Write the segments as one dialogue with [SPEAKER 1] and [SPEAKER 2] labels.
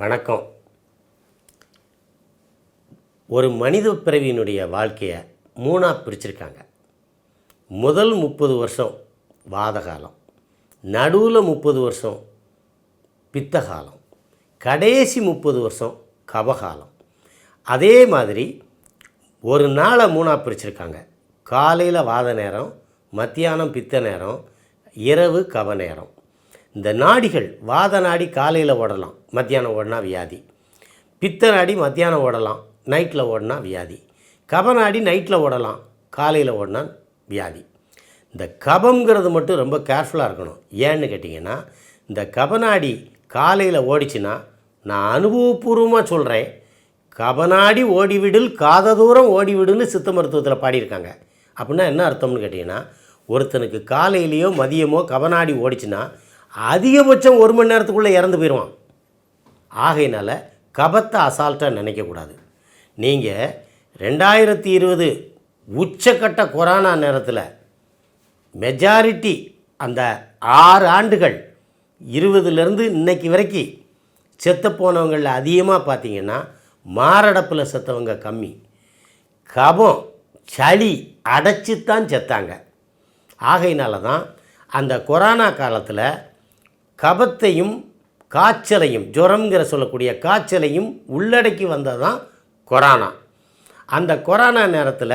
[SPEAKER 1] வணக்கம். ஒரு மனித பிறவியினுடைய வாழ்க்கையை மூணாக பிரிச்சிருக்காங்க. முதல் 30 வருஷம் வாதகாலம், நடுவில் 30 வருஷம் பித்தகாலம், கடைசி 30 வருஷம் கபகாலம். அதே மாதிரி ஒரு நாளை மூணாக பிரிச்சிருக்காங்க. காலையில் வாத நேரம், மத்தியானம் பித்த நேரம், இரவு கப நேரம். இந்த நாடிகள், வாத நாடி காலையில் ஓடலாம், மத்தியானம் ஓடினா வியாதி. பித்த நாடி மத்தியானம் ஓடலாம், நைட்டில் ஓடினா வியாதி. கப நாடி நைட்டில் ஓடலாம், காலையில் ஓடினா வியாதி. இந்த கபங்கிறது மட்டும் ரொம்ப கேர்ஃபுல்லாக இருக்கணும். ஏன்னு கேட்டிங்கன்னா, இந்த கபநாடி காலையில் ஓடிச்சுன்னா, நான் அனுபவபூர்வமாக சொல்கிறேன், கபநாடி ஓடிவிடில் காத தூரம் ஓடிவிடுன்னு சித்த மருத்துவத்தில் பாடியிருக்காங்க. அப்படின்னா என்ன அர்த்தம்னு கேட்டிங்கன்னா, ஒருத்தனுக்கு காலையிலையோ மதியமோ கபநாடி ஓடிச்சுன்னா அதிகபட்சம் 1 மணி நேரத்துக்குள்ளே இறந்து போயிடுவான். ஆகையினால் கபத்தை அசால்ட்டாக நினைக்கக்கூடாது. நீங்கள் 2020 உச்சக்கட்ட கொரோனா நேரத்தில் மெஜாரிட்டி அந்த 6 ஆண்டுகள் 20லேருந்து இன்னைக்கு வரைக்கும் செத்து போனவங்களில் அதிகமாக பார்த்திங்கன்னா மாரடைப்பில் செத்தவங்க கம்மி. கபம் சளி அடைச்சித்தான் செத்தாங்க. ஆகையினால தான் அந்த கொரோனா காலத்தில் கபத்தையும் காய்ச்சலையும், ஜுரம்ங்கிற சொல்லக்கூடிய காய்ச்சலையும் உள்ளடக்கி வந்தது தான் கொரோனா. அந்த கொரோனா நேரத்தில்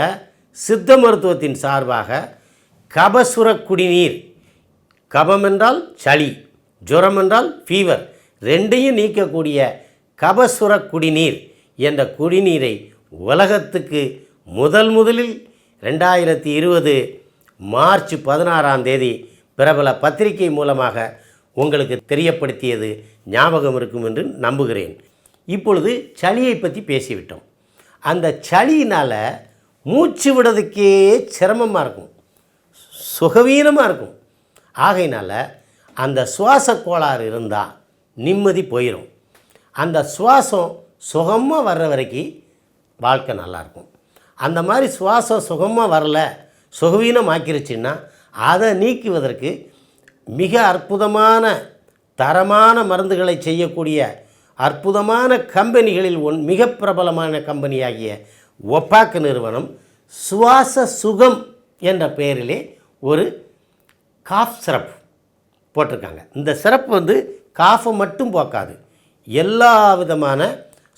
[SPEAKER 1] சித்த மருத்துவத்தின் சார்பாக கபசுர குடிநீர், கபம் என்றால் சளி, ஜுரம் என்றால் ஃபீவர், ரெண்டையும் நீக்கக்கூடிய கபசுர குடிநீர் என்ற குடிநீரை உலகத்துக்கு முதலில் 2020 மார்ச் 16ஆம் தேதி பிரபல பத்திரிகை மூலமாக உங்களுக்கு தெரியப்படுத்தியது ஞாபகம் இருக்கும் என்று நம்புகிறேன். இப்பொழுது சளியை பற்றி பேசிவிட்டோம். அந்த சளியினால் மூச்சு விடுறதுக்கே சிரமமாக இருக்கும், சுகவீனமாக இருக்கும். ஆகையினால் அந்த சுவாச கோளாறு இருந்தால் நிம்மதி போயிடும். அந்த சுவாசம் சுகமாக வர்ற வரைக்கும் வாழ்க்கை நல்லாயிருக்கும். அந்த மாதிரி சுவாசம் சுகமாக வரல, சுகவீனமாக்கிருச்சுன்னா அதை நீக்குவதற்கு மிக அற்புதமான தரமான மருந்துகளை செய்யக்கூடிய அற்புதமான கம்பெனிகளில் மிக பிரபலமான கம்பெனியாகிய ஒப்பாக் நிறுவனம் சுவாச சுகம் என்ற பெயரிலே ஒரு காஃப் சிரப் போட்டிருக்காங்க. இந்த சிரப் காஃபை மட்டும் போக்காது, எல்லா விதமான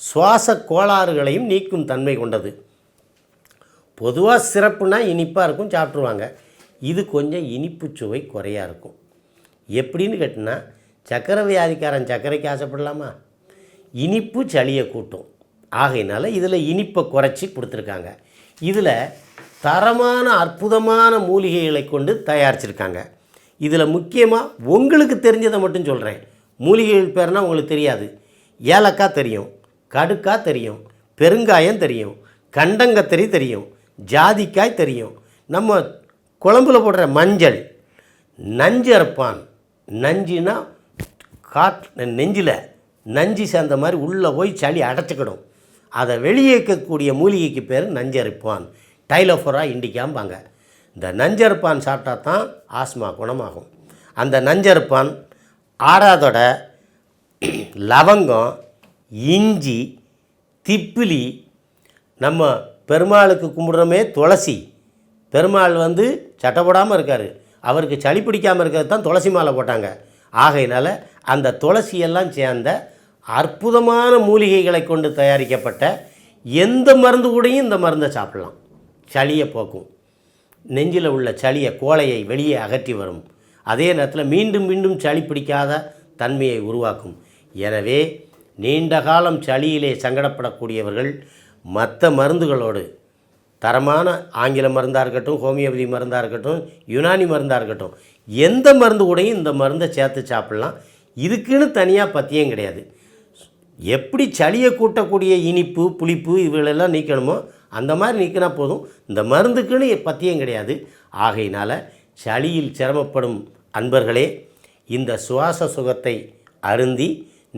[SPEAKER 1] சுவாச கோளாறுகளையும் நீக்கும் தன்மை கொண்டது. பொதுவாக சிறப்புனா இனிப்பாக இருக்கும், சாப்பிட்ருவாங்க. இது கொஞ்சம் இனிப்பு சுவை குறையாக இருக்கும். எப்படின்னு கேட்டினா, சர்க்கரை வியாதிக்காரன் சர்க்கரைக்கு ஆசைப்படலாமா? இனிப்பு சளியை கூட்டும். ஆகையினால இதில் இனிப்பை குறைச்சி கொடுத்துருக்காங்க. இதில் தரமான அற்புதமான மூலிகைகளை கொண்டு தயாரிச்சிருக்காங்க. இதில் முக்கியமாக உங்களுக்கு தெரிஞ்சதை மட்டும் சொல்கிறேன். மூலிகைகள் பேர்னால் உங்களுக்கு தெரியாது. ஏலக்காய் தெரியும், கடுக்காய் தெரியும், பெருங்காயம் தெரியும், கண்டங்கத்திரி தெரியும், ஜாதிக்காய் தெரியும், நம்ம குழம்புல போடுற மஞ்சள், நஞ்சு அரைப்பான். நஞ்சுனா நெஞ்சில் நஞ்சு சேர்ந்த மாதிரி உள்ளே போய் சளி அடைச்சிக்கிடும். அதை வெளியேற்கக்கூடிய மூலிகைக்கு பேர் நஞ்சரிப்பான், டைலோஃபோரா இண்டிகாம்பாங்க. இந்த நஞ்சரிப்பான் சாப்பிட்டா தான் ஆஸ்மா குணமாகும். அந்த நஞ்சரிப்பான் ஆடாதொடை, லவங்கம், இஞ்சி, திப்பிலி, நம்ம பெருமாளுக்கு கும்பிட்றோமே துளசி. பெருமாள் சட்டை போடாமல் இருக்கார், அவருக்கு சளி பிடிக்காமல் இருக்கிறது தான் துளசி மாலை போட்டாங்க. ஆகையினால் அந்த துளசியெல்லாம் சேர்ந்த அற்புதமான மூலிகைகளை கொண்டு தயாரிக்கப்பட்ட எந்த மருந்து கூடயும் இந்த மருந்தை சாப்பிடலாம். சளியை போக்கும், நெஞ்சில் உள்ள சளியை, கோழையை வெளியே அகற்றி வரும். அதே நேரத்தில் மீண்டும் மீண்டும் சளி பிடிக்காத தன்மையை உருவாக்கும். எனவே நீண்ட காலம் சளியிலே சங்கடப்படக்கூடியவர்கள் மற்ற மருந்துகளோடு, தரமான ஆங்கில மருந்தாக இருக்கட்டும், ஹோமியோபதி மருந்தாக இருக்கட்டும், யுனானி மருந்தாக இருக்கட்டும், எந்த மருந்து கூடயும் இந்த மருந்தை சேர்த்து சாப்பிட்லாம். இதுக்குன்னு தனியாக பத்தியம் கிடையாது. எப்படி சளியை கூட்டக்கூடிய இனிப்பு, புளிப்பு இவைகளெல்லாம் நீக்கணுமோ அந்த மாதிரி நீக்கினா போதும். இந்த மருந்துக்குன்னு பத்தியம் கிடையாது. ஆகையினால் சளியில் சிரமப்படும் அன்பர்களே, இந்த சுவாச சுகத்தை அருந்தி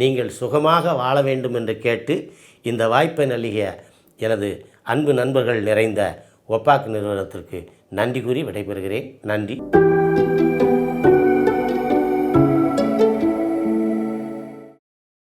[SPEAKER 1] நீங்கள் சுகமாக வாழ வேண்டும் என்று கேட்டு, இந்த வாய்ப்பை நல்கிய எனது அன்பு நண்பர்கள் நிறைந்த ஒப்பாக் நிறுவனத்திற்கு நன்றி கூறி விடைபெறுகிறேன். நன்றி.